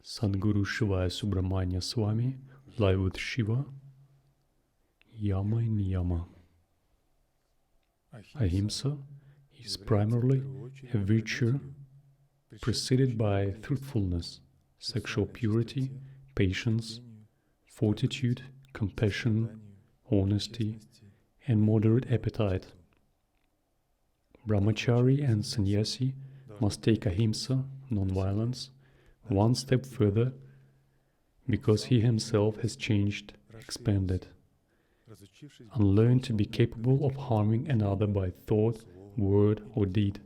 Sat Guru Shivaya Subramuniyaswami, live with Shiva, yama and niyama. Ahimsa is primarily a virtue preceded by truthfulness, sexual purity, patience, fortitude, compassion, honesty, and moderate appetite. Brahmachari and sannyasi must take ahimsa, non-violence, one step further, because he himself has changed, expanded, unlearned to be capable of harming another by thought, word, or deed.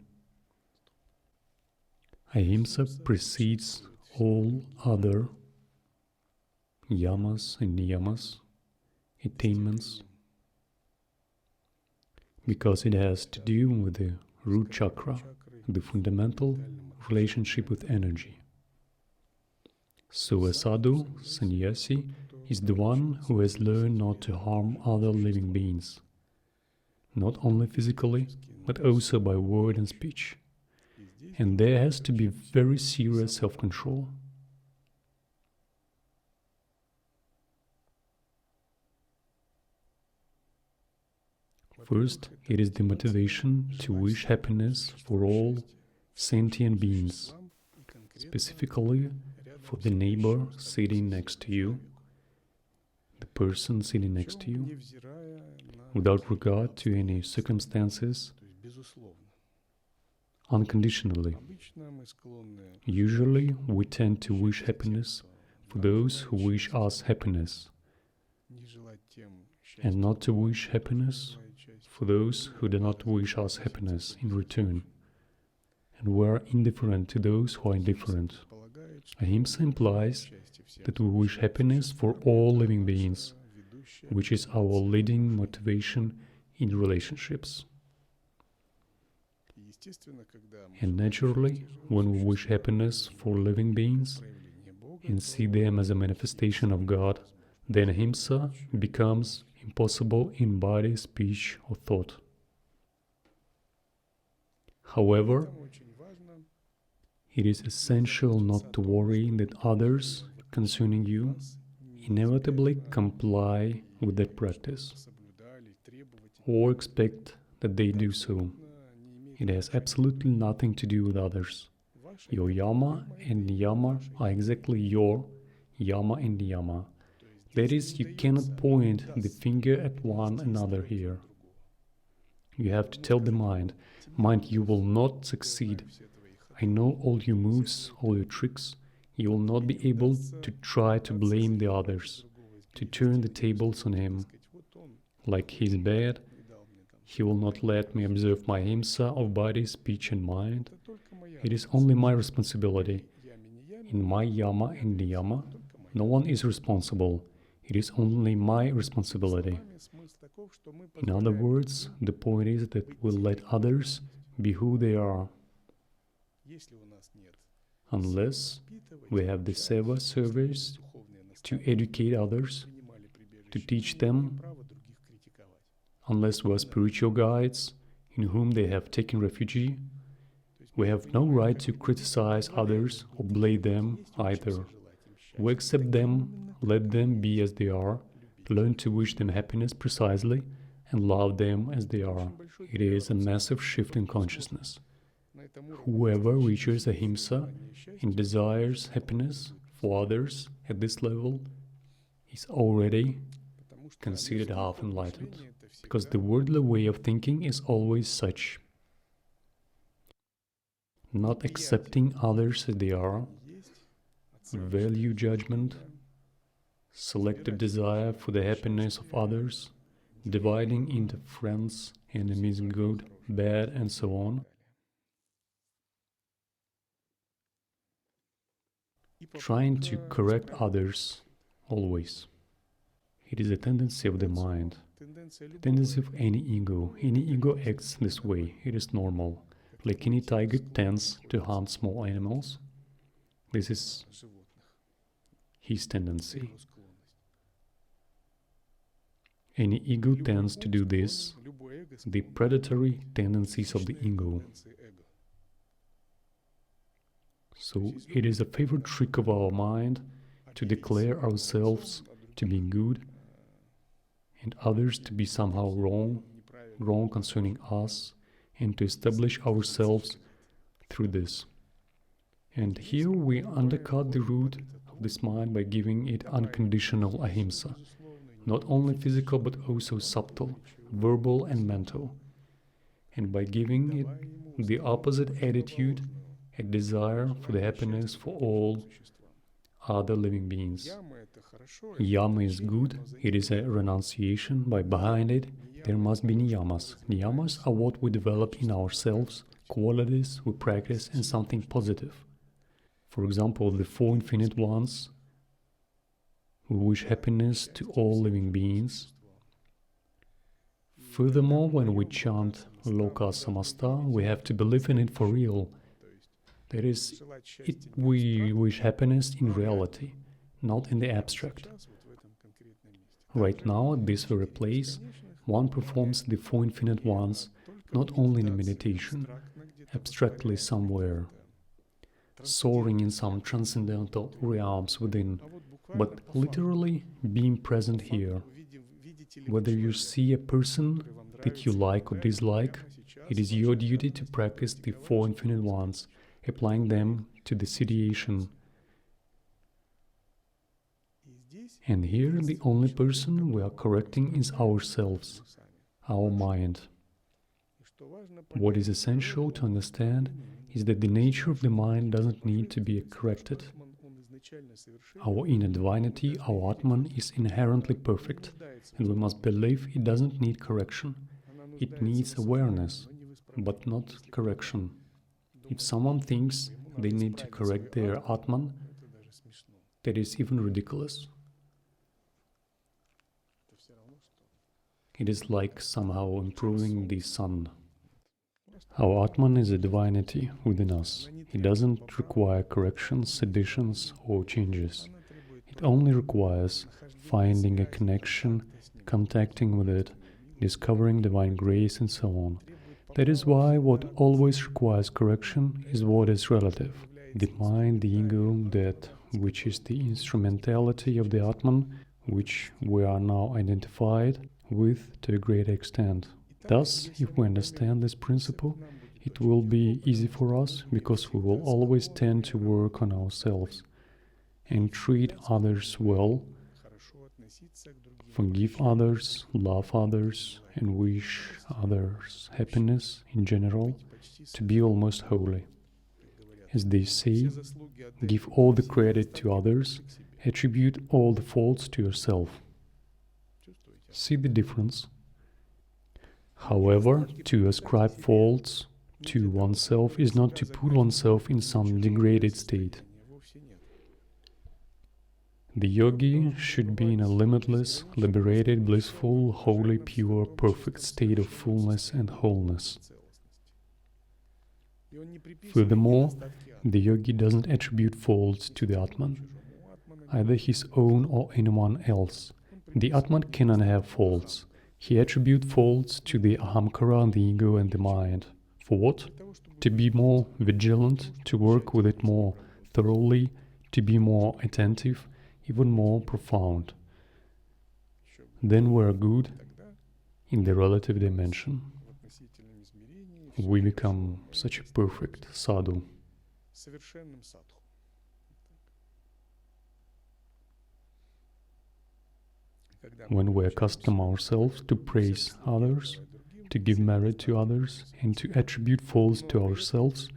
Ahimsa precedes all other yamas and niyamas, attainments, because it has to do with the root chakra, the fundamental relationship with energy. So a sadhu, sannyasi, is the one who has learned not to harm other living beings, not only physically, but also by word and speech. And there has to be very serious self-control. First, it is the motivation to wish happiness for all sentient beings, specifically for the neighbor sitting next to you, the person sitting next to you, without regard to any circumstances, unconditionally. Usually, we tend to wish happiness for those who wish us happiness, and not to wish happiness for those who do not wish us happiness in return. And we are indifferent to those who are indifferent. Ahimsa implies that we wish happiness for all living beings, which is our leading motivation in relationships. And naturally, when we wish happiness for living beings and see them as a manifestation of God, then Ahimsa becomes impossible in body, speech or thought. However, it is essential not to worry that others concerning you inevitably comply with that practice or expect that they do so. It has absolutely nothing to do with others. Your yama and niyama are exactly your yama and niyama. That is, you cannot point the finger at one another here. You have to tell the mind, you will not succeed. I know all your moves, all your tricks. You will not be able to try to blame the others, to turn the tables on him. Like he is bad, he will not let me observe my ahimsa of body, speech and mind. It is only my responsibility. In my yama and niyama, no one is responsible. It is only my responsibility. In other words, the point is that we'll let others be who they are. Unless we have the seva service to educate others, to teach them, unless we are spiritual guides in whom they have taken refuge, we have no right to criticize others or blame them either. We accept them, let them be as they are, learn to wish them happiness precisely, and love them as they are. It is a massive shift in consciousness. Whoever reaches Ahimsa and desires happiness for others at this level is already considered half enlightened, because the worldly way of thinking is always such. Not accepting others as they are, value judgment, selective desire for the happiness of others, dividing into friends, enemies, good, bad, and so on. Trying to correct others, always. It is a tendency of the mind, the tendency of any ego. Any ego acts this way, it is normal. Like any tiger tends to hunt small animals, this is his tendency. Any ego tends to do this, the predatory tendencies of the ego. So it is a favorite trick of our mind to declare ourselves to be good and others to be somehow wrong concerning us, and to establish ourselves through this. And here we undercut the root of this mind by giving it unconditional ahimsa, not only physical but also subtle, verbal and mental, and by giving it the opposite attitude, a desire for the happiness for all other living beings. Yama is good, it is a renunciation, but behind it there must be niyamas. Niyamas are what we develop in ourselves, qualities we practice, and something positive. For example, the four infinite ones, we wish happiness to all living beings. Furthermore, when we chant Loka Samasta, we have to believe in it for real. That is, we wish happiness in reality, not in the abstract. Right now, at this very place, one performs the four infinite ones not only in meditation, abstractly somewhere, soaring in some transcendental realms within, but literally being present here. Whether you see a person that you like or dislike, it is your duty to practice the four infinite ones, applying them to the situation. And here the only person we are correcting is ourselves, our mind. What is essential to understand is that the nature of the mind doesn't need to be corrected. Our inner divinity, our Atman, is inherently perfect, and we must believe it doesn't need correction. It needs awareness, but not correction. If someone thinks they need to correct their Atman, that is even ridiculous. It is like somehow improving the sun. Our Atman is a divinity within us. It doesn't require corrections, seditions, or changes. It only requires finding a connection, contacting with it, discovering divine grace, and so on. That is why what always requires correction is what is relative. The mind, the ego, that which is the instrumentality of the Atman, which we are now identified with to a great extent. Thus, if we understand this principle, it will be easy for us because we will always tend to work on ourselves and treat others well, forgive others, love others, and wish others happiness in general, to be almost holy. As they say, give all the credit to others, attribute all the faults to yourself. See the difference? However, to ascribe faults to oneself is not to put oneself in some degraded state. The yogi should be in a limitless, liberated, blissful, holy, pure, perfect state of fullness and wholeness. Furthermore, the yogi doesn't attribute faults to the Atman, either his own or anyone else. The Atman cannot have faults. He attributes faults to the Ahamkara, the ego, and the mind. For what? To be more vigilant, to work with it more thoroughly, to be more attentive, even more profound. Then we are good in the relative dimension. We become such a perfect sadhu. When we accustom ourselves to praise others, to give merit to others, and to attribute faults to ourselves,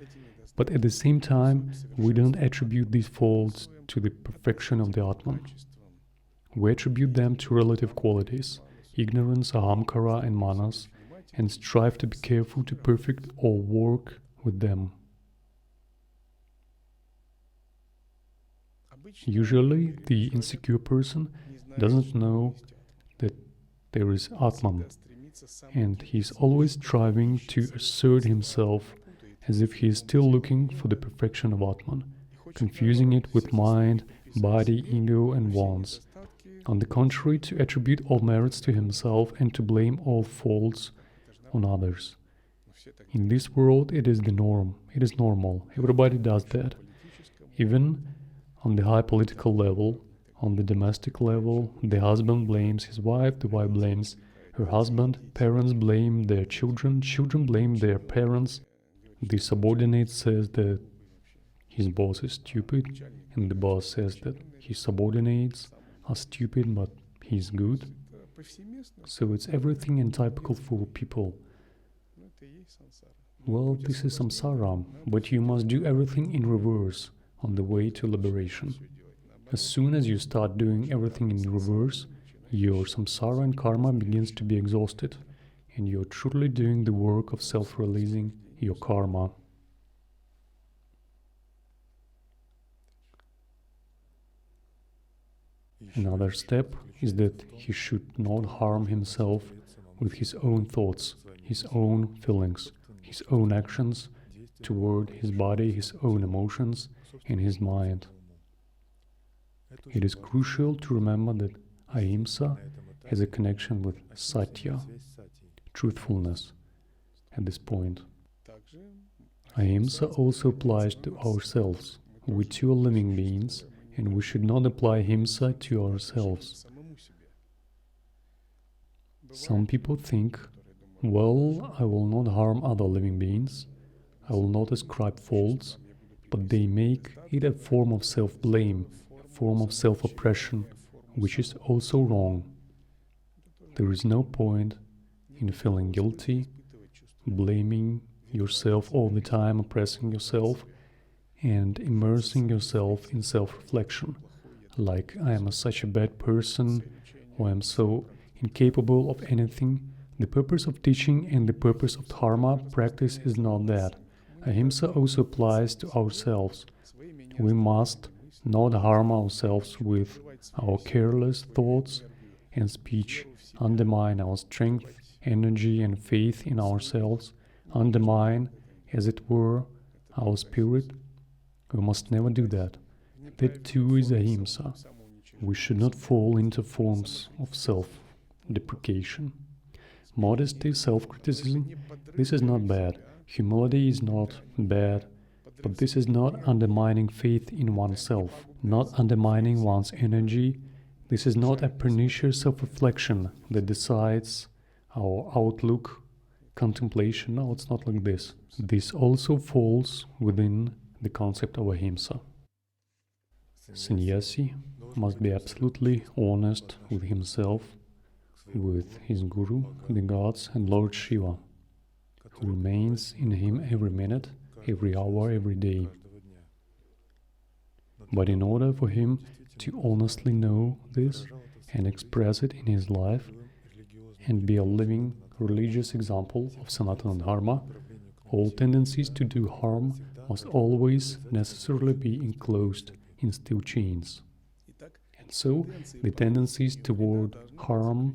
but at the same time we don't attribute these faults to the perfection of the Atman. We attribute them to relative qualities, ignorance, ahamkara, and manas, and strive to be careful to perfect or work with them. Usually, the insecure person doesn't know that there is Atman, and he is always striving to assert himself as if he is still looking for the perfection of Atman, confusing it with mind, body, ego, and wants. On the contrary, to attribute all merits to himself and to blame all faults on others. In this world, it is the norm, it is normal, everybody does that. Even on the high political level, on the domestic level, the husband blames his wife, the wife blames her husband, parents blame their children, children blame their parents. The subordinate says that his boss is stupid, and the boss says that his subordinates are stupid, but he's good. So it's everything and typical for people. Well, this is samsara, but you must do everything in reverse on the way to liberation. As soon as you start doing everything in reverse, your samsara and karma begins to be exhausted, and you're truly doing the work of self-releasing your karma. Another step is that he should not harm himself with his own thoughts, his own feelings, his own actions toward his body, his own emotions, and his mind. It is crucial to remember that Ahimsa has a connection with Satya, truthfulness, at this point. Ahimsa also applies to ourselves. We too are living beings, and we should not apply Ahimsa to ourselves. Some people think, well, I will not harm other living beings, I will not ascribe faults, but they make it a form of self-blame, a form of self-oppression, which is also wrong. There is no point in feeling guilty, blaming yourself all the time, oppressing yourself, and immersing yourself in self-reflection, like I am such a bad person, or I am so incapable of anything. The purpose of teaching and the purpose of dharma practice is not that. Ahimsa also applies to ourselves. We must not harm ourselves with our careless thoughts and speech, undermine our strength, energy and faith in ourselves, undermine, as it were, our spirit. We must never do that. That too is ahimsa. We should not fall into forms of self-deprecation. Modesty, self-criticism, this is not bad. Humility is not bad. But this is not undermining faith in oneself, not undermining one's energy. This is not a pernicious self-reflection that decides our outlook, contemplation. No, it's not like this. This also falls within the concept of ahimsa. Sannyasi must be absolutely honest with himself, with his guru, the gods and Lord Shiva, who remains in him every minute, every hour, every day. But in order for him to honestly know this and express it in his life and be a living religious example of Sanatana Dharma, all tendencies to do harm must always necessarily be enclosed in steel chains. And so, the tendencies toward harm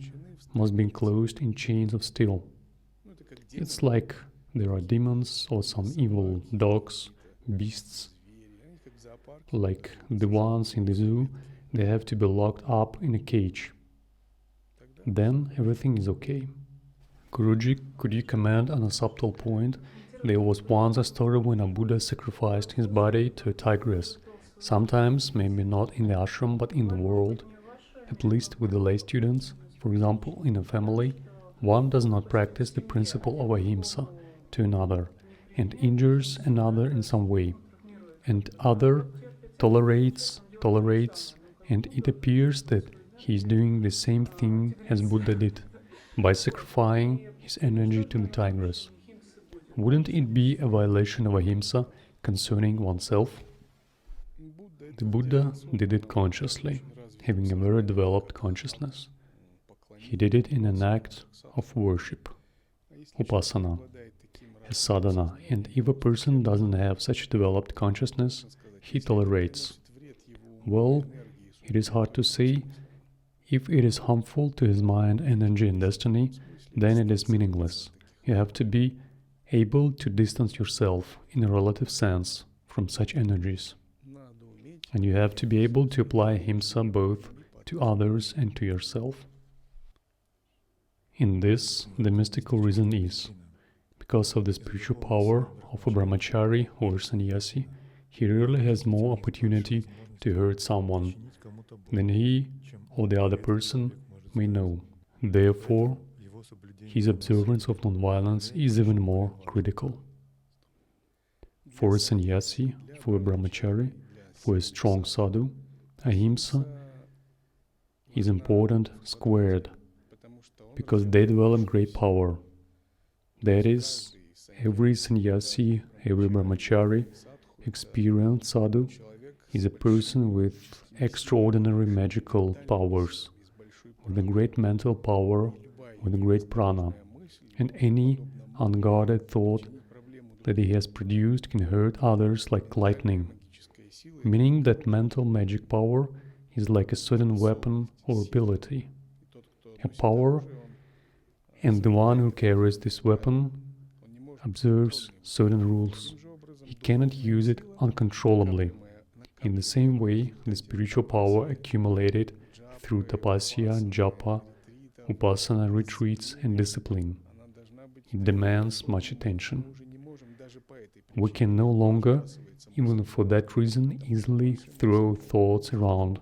must be enclosed in chains of steel. It's like there are demons or some evil dogs, beasts, like the ones in the zoo. They have to be locked up in a cage. Then everything is okay. Guruji, could you comment on a subtle point? There was once a story when a Buddha sacrificed his body to a tigress. Sometimes, maybe not in the ashram, but in the world, at least with the lay students. For example, in a family, one does not practice the principle of ahimsa to another and injures another in some way, and other tolerates, and it appears that he is doing the same thing as Buddha did by sacrificing his energy to the tigress. Wouldn't it be a violation of ahimsa concerning oneself? The Buddha did it consciously, having a very developed consciousness. He did it in an act of worship, upasana, a sadhana, and if a person doesn't have such developed consciousness, he tolerates. Well, it is hard to say. If it is harmful to his mind, energy and destiny, then it is meaningless. You have to be able to distance yourself, in a relative sense, from such energies. And you have to be able to apply ahimsa both to others and to yourself. In this, the mystical reason is, because of the spiritual power of a brahmachari or sannyasi, he really has more opportunity to hurt someone than he or the other person may know. Therefore, his observance of non-violence is even more critical. For a sannyasi, for a brahmachari, for a strong sadhu, ahimsa is important squared, because they develop great power. That is, every sannyasi, every brahmachari, experienced sadhu, is a person with extraordinary magical powers, with a great mental power, with a great prana, and any unguarded thought that he has produced can hurt others like lightning, meaning that mental magic power is like a certain weapon or ability, a power, and the one who carries this weapon observes certain rules. He cannot use it uncontrollably. In the same way, the spiritual power accumulated through tapasya, japa, upasana, retreats and discipline. It demands much attention. We can no longer, even for that reason, easily throw thoughts around,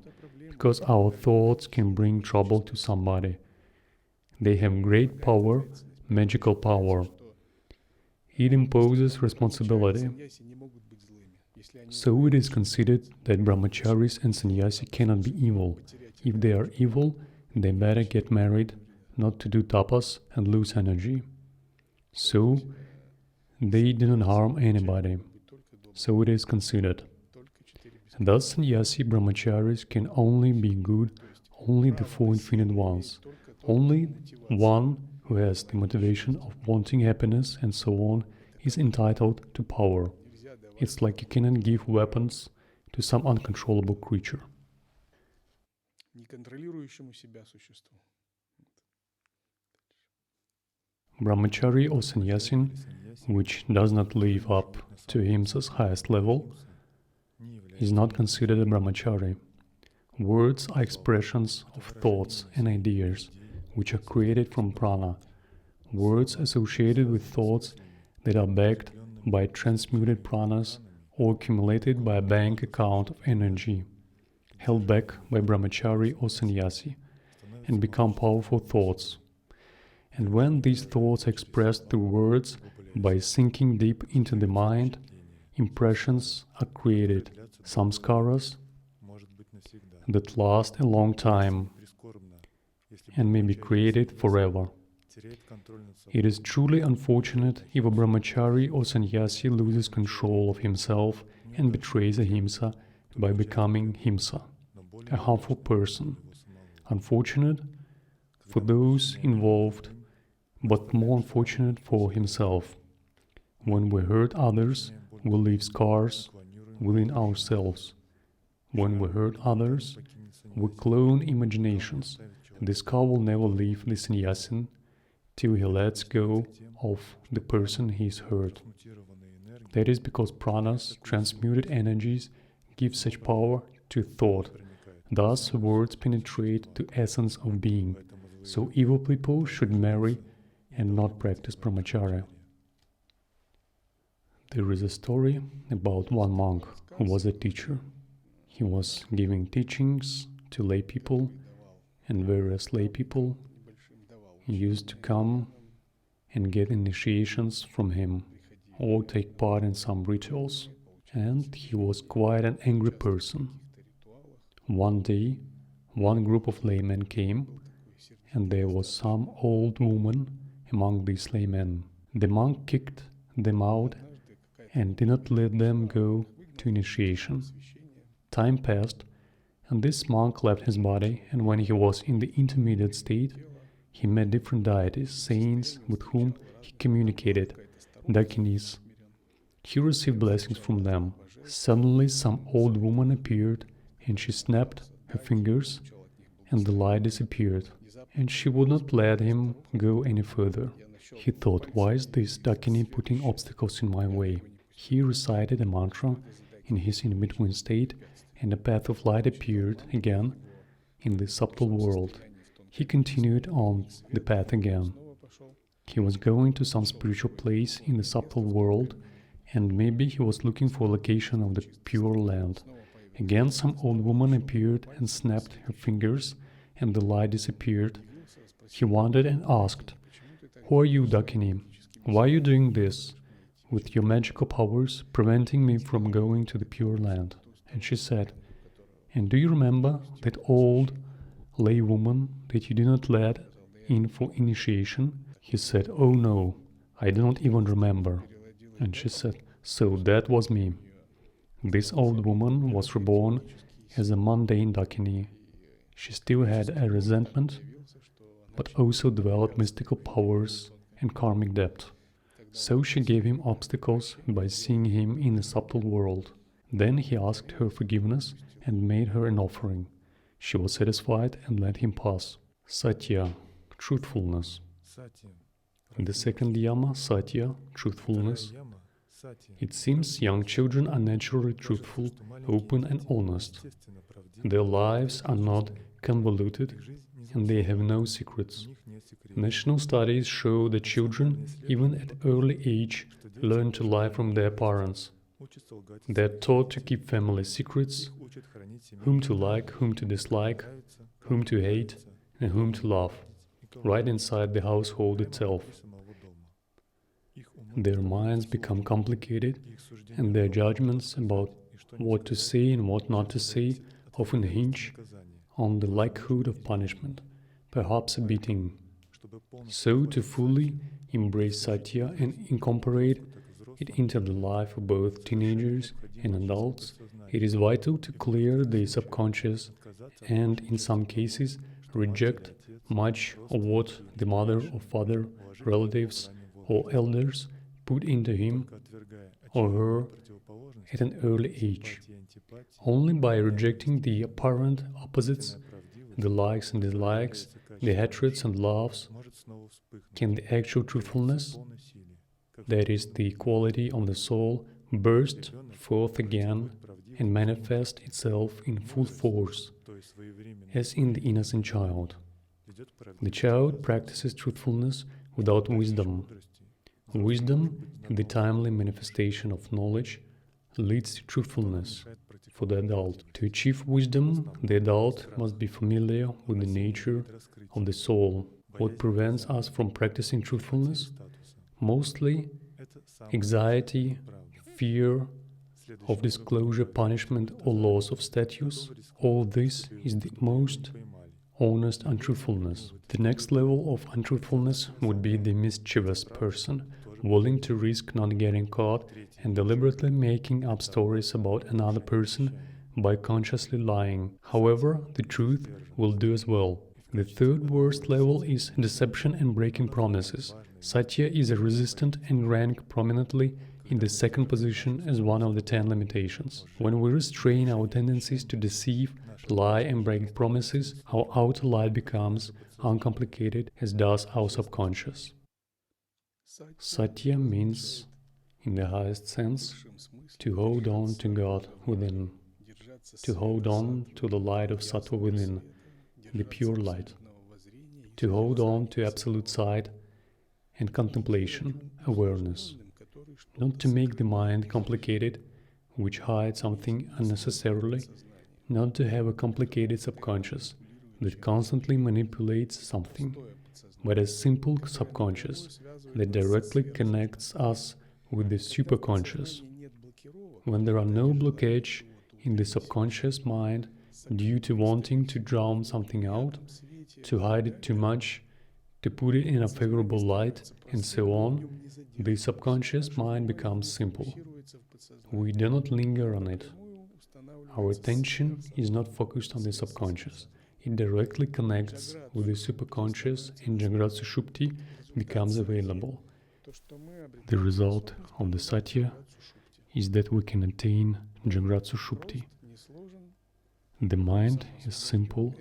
because our thoughts can bring trouble to somebody. They have great power, magical power. It imposes responsibility. So it is considered that brahmacharis and sannyasi cannot be evil. If they are evil, they better get married, not to do tapas and lose energy. So they do not harm anybody. so it is considered. Thus, sannyasi brahmacharis can only be good, only the four infinite ones, only one who has the motivation of wanting happiness and so on is entitled to power. It's like you cannot give weapons to some uncontrollable creature. Brahmachari or sannyasin, which does not live up to Ahimsa's highest level, is not considered a brahmachari. Words are expressions of thoughts and ideas which are created from prana, words associated with thoughts that are backed by transmuted pranas or accumulated by a bank account of energy, held back by brahmachari or sannyasi, and become powerful thoughts. And when these thoughts are expressed through words by sinking deep into the mind, impressions are created, samskaras, that last a long time and may be created forever. It is truly unfortunate if a brahmachari or sannyasi loses control of himself and betrays ahimsa by becoming himsa, a harmful person. Unfortunate for those involved, but more unfortunate for himself. When we hurt others, we leave scars within ourselves. When we hurt others, we clone imaginations. The scar will never leave the sannyasin till he lets go of the person he is hurt. That is because pranas, transmuted energies, give such power to thought. Thus, words penetrate the essence of being. So evil people should marry and not practice brahmacharya. There is a story about one monk who was a teacher. He was giving teachings to lay people, and various lay people used to come and get initiations from him or take part in some rituals. And he was quite an angry person. One day, one group of laymen came, and there was some old woman among these laymen. The monk kicked them out and did not let them go to initiation. Time passed, and this monk left his body, and when he was in the intermediate state, he met different deities, saints with whom he communicated, dakinis. He received blessings from them. Suddenly some old woman appeared, and she snapped her fingers, and the light disappeared, and she would not let him go any further. He thought, why is this dakini putting obstacles in my way? He recited a mantra in his in-between state, and a path of light appeared again in the subtle world. He continued on the path again. He was going to some spiritual place in the subtle world, and maybe he was looking for a location of the pure land. Again some old woman appeared and snapped her fingers, and the light disappeared. He wondered and asked, "Who are you, Dakini? Why are you doing this, with your magical powers, preventing me from going to the pure land?" And she said, "And do you remember that old lay woman that you did not let in for initiation?" He said, "Oh no, I do not even remember." And she said, "So that was me." This old woman was reborn as a mundane dakini. She still had a resentment, but also developed mystical powers and karmic depth. So she gave him obstacles by seeing him in the subtle world. Then he asked her forgiveness and made her an offering. She was satisfied and let him pass. Satya, truthfulness. The second yama, Satya, truthfulness. It seems young children are naturally truthful, open and honest. Their lives are not convoluted and they have no secrets. National studies show that children, even at early age, learn to lie from their parents. They are taught to keep family secrets, whom to like, whom to dislike, whom to hate, and whom to love, right inside the household itself. Their minds become complicated, and their judgments about what to say and what not to say often hinge on the likelihood of punishment, perhaps a beating. So, to fully embrace Satya and incorporate it entered the life of both teenagers and adults, it is vital to clear the subconscious and, in some cases, reject much of what the mother or father, relatives or elders put into him or her at an early age. Only by rejecting the apparent opposites, the likes and dislikes, the hatreds and loves, can the actual truthfulness, that is, the quality of the soul, burst forth again and manifest itself in full force, as in the innocent child. The child practices truthfulness without wisdom. Wisdom, the timely manifestation of knowledge, leads to truthfulness for the adult. To achieve wisdom, the adult must be familiar with the nature of the soul. What prevents us from practicing truthfulness? Mostly anxiety, fear of disclosure, punishment, or loss of status. All this is the most honest untruthfulness. The next level of untruthfulness would be the mischievous person, willing to risk not getting caught and deliberately making up stories about another person by consciously lying. However, the truth will do as well. The third worst level is deception and breaking promises. Satya is resistant and rank prominently in the second position as one of the 10 limitations. When we restrain our tendencies to deceive, lie and break promises, our outer life becomes uncomplicated, as does our subconscious. Satya means, in the highest sense, to hold on to God within, to hold on to the light of Sattva within, the pure light, to hold on to absolute sight and contemplation, awareness, not to make the mind complicated, which hides something unnecessarily, not to have a complicated subconscious that constantly manipulates something, but a simple subconscious that directly connects us with the superconscious. When there are no blockage in the subconscious mind due to wanting to drown something out, to hide it too much, to put it in a favorable light, and so on, the subconscious mind becomes simple. We do not linger on it. Our attention is not focused on the subconscious. It directly connects with the superconscious and Jagrat Sushupti becomes available. The result of the Satya is that we can attain Jagrat Sushupti. The mind is simple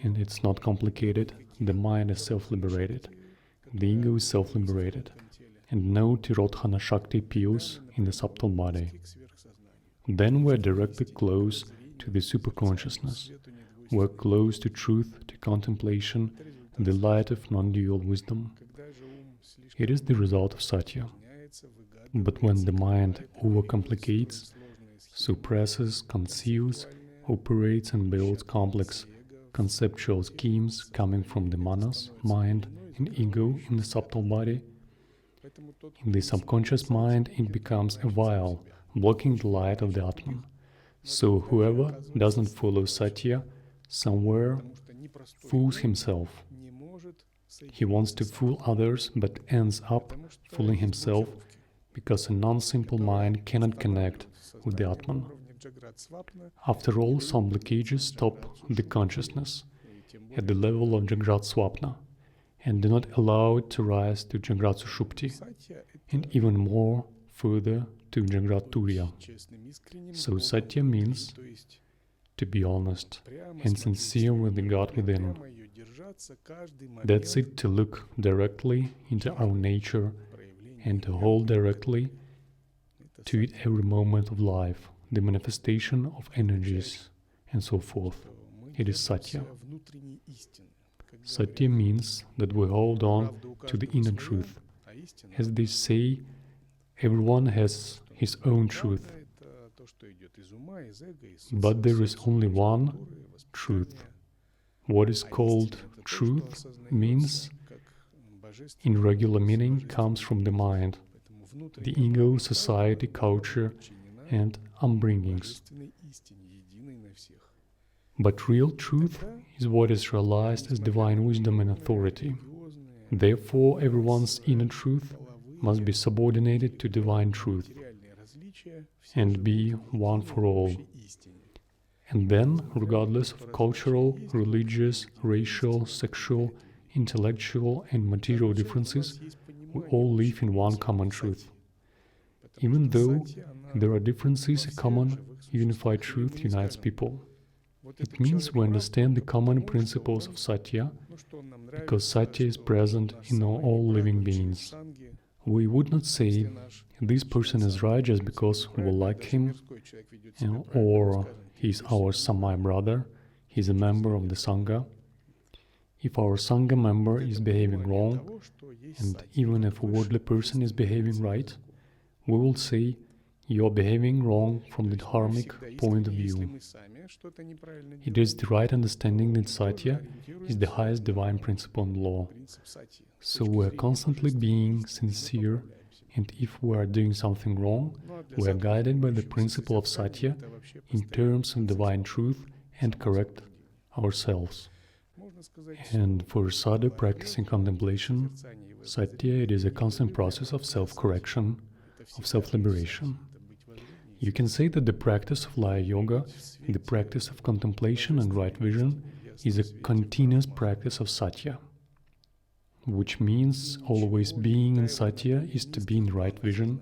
and it's not complicated. The mind is self-liberated. The ego is self-liberated. And no Tirodhana Shakti appears in the subtle body. Then we're directly close to the superconsciousness. We're close to truth, to contemplation, the light of non-dual wisdom. It is the result of Satya. But when the mind overcomplicates, suppresses, conceals, operates and builds complex conceptual schemes coming from the manas, mind and ego in the subtle body, in the subconscious mind it becomes a veil, blocking the light of the Atman. So whoever doesn't follow Satya somewhere fools himself. He wants to fool others but ends up fooling himself because a non-simple mind cannot connect with the Atman. After all, some blockages stop the consciousness at the level of Jagrat Swapna and do not allow it to rise to Jagrat Sushupti and even more further to Jagrat Turiya. So Satya means to be honest and sincere with the God within. That's it, to look directly into our nature and to hold directly to it every moment of life, the manifestation of energies and so forth. It is Satya. Satya means that we hold on to the inner truth. As they say, everyone has his own truth. But there is only one truth. What is called truth means, in regular meaning, comes from the mind, the ego, society, culture, and upbringings. But real truth is what is realized as divine wisdom and authority. Therefore, everyone's inner truth must be subordinated to divine truth and be one for all. And then, regardless of cultural, religious, racial, sexual, intellectual and material differences, we all live in one common truth. Even though there are differences, a common, unified truth unites people. It means we understand the common principles of Satya, because Satya is present in all living beings. We would not say, this person is right just because we like him, or he's our Samai brother, he's a member of the Sangha. If our Sangha member is behaving wrong, and even if a worldly person is behaving right, we will say, you are behaving wrong from the dharmic point of view. It is the right understanding that Satya is the highest divine principle and law. So we are constantly being sincere, and if we are doing something wrong, we are guided by the principle of Satya in terms of divine truth and correct ourselves. And for a sadhu practicing contemplation, Satya, it is a constant process of self-correction, of self-liberation. You can say that the practice of Laya Yoga, the practice of contemplation and right vision, is a continuous practice of Satya, which means always being in Satya is to be in right vision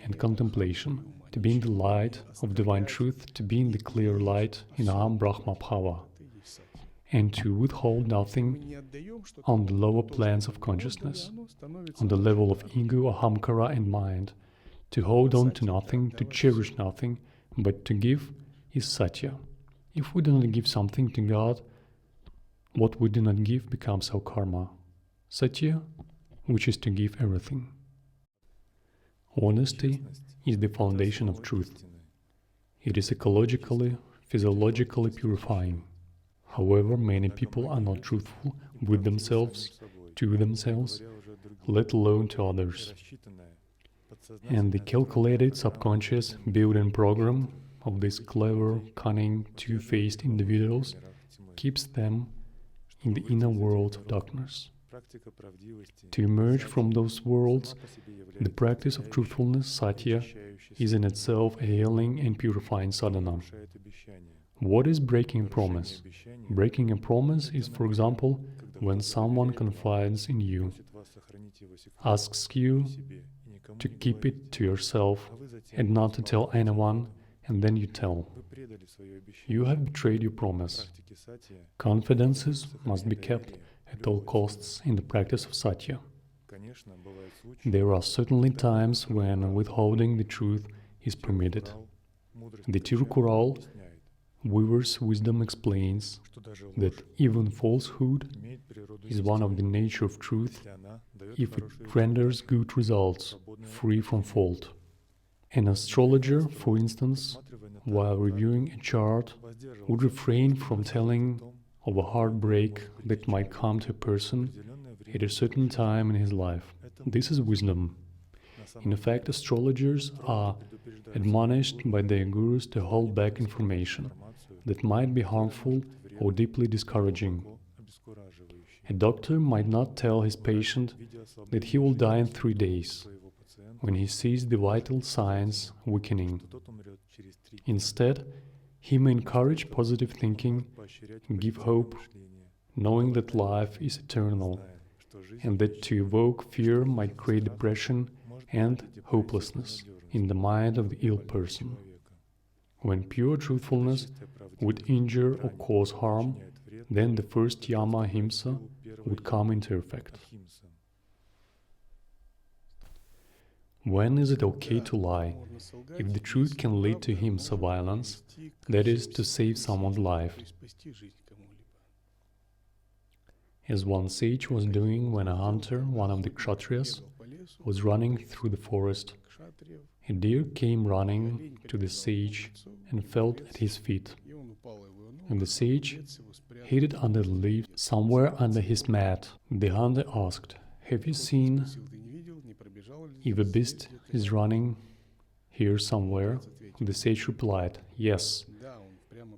and contemplation, to be in the light of divine truth, to be in the clear light in Aham Brahma Bhava, and to withhold nothing on the lower plans of consciousness, on the level of ego, ahamkara and mind. To hold on to nothing, to cherish nothing, but to give is Satya. If we do not give something to God, what we do not give becomes our karma. Satya, which is to give everything. Honesty is the foundation of truth. It is ecologically, physiologically purifying. However, many people are not truthful with themselves, to themselves, let alone to others. And the calculated subconscious built-in program of these clever, cunning, two-faced individuals keeps them in the inner world of darkness. To emerge from those worlds, the practice of truthfulness, Satya, is in itself a healing and purifying sadhana. What is breaking a promise? Breaking a promise is, for example, when someone confides in you, asks you to keep it to yourself and not to tell anyone, and then you tell. You have betrayed your promise. Confidences must be kept at all costs in the practice of Satya. There are certainly times when withholding the truth is permitted. The Tirukural, Weaver's Wisdom, explains that even falsehood is one of the nature of truth if it renders good results, free from fault. An astrologer, for instance, while reviewing a chart, would refrain from telling of a heartbreak that might come to a person at a certain time in his life. This is wisdom. In effect, astrologers are admonished by their gurus to hold back information that might be harmful or deeply discouraging. A doctor might not tell his patient that he will die in 3 days, when he sees the vital signs weakening. Instead, he may encourage positive thinking, give hope, knowing that life is eternal, and that to evoke fear might create depression and hopelessness in the mind of the ill person. When pure truthfulness would injure or cause harm, then the first yama, Ahimsa, would come into effect. When is it okay to lie? If the truth can lead to Ahimsa violence, that is, to save someone's life. As one sage was doing when a hunter, one of the kshatriyas, was running through the forest. A deer came running to the sage and fell at his feet. And the sage hid it under the leaves, somewhere under his mat. The hunter asked, "Have you seen if a beast is running here somewhere?" The sage replied, "Yes,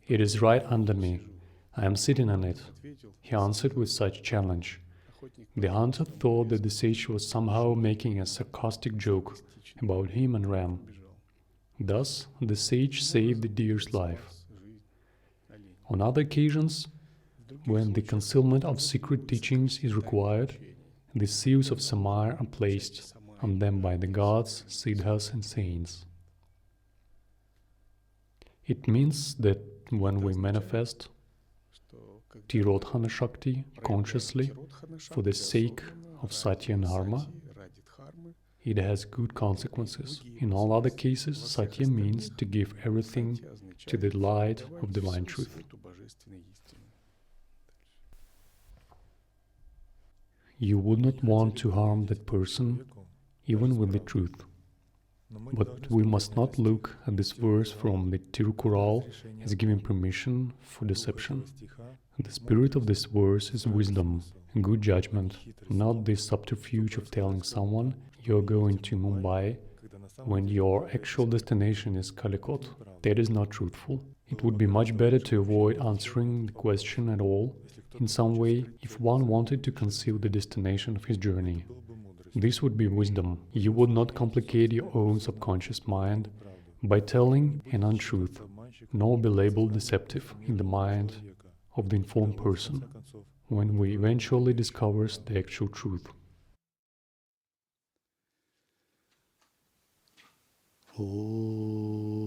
it is right under me. I am sitting on it." He answered with such challenge, The hunter thought that the sage was somehow making a sarcastic joke about him and ran. Thus, the sage saved the deer's life. On other occasions, when the concealment of secret teachings is required, the seals of samaya are placed on them by the gods, siddhas and saints. It means that when we manifest Tirodhana Shakti consciously for the sake of Satya and Dharma, it has good consequences. In all other cases, Satya means to give everything to the light of divine truth. You would not want to harm that person even with the truth. But we must not look at this verse from the Tirukural as giving permission for deception. The spirit of this verse is wisdom, good judgment, not the subterfuge of telling someone you're going to Mumbai when your actual destination is Calicut. That is not truthful. It would be much better to avoid answering the question at all in some way if one wanted to conceal the destination of his journey. This would be wisdom. You would not complicate your own subconscious mind by telling an untruth, nor be labeled deceptive in the mind of the informed person when we eventually discovers the actual truth. Oh.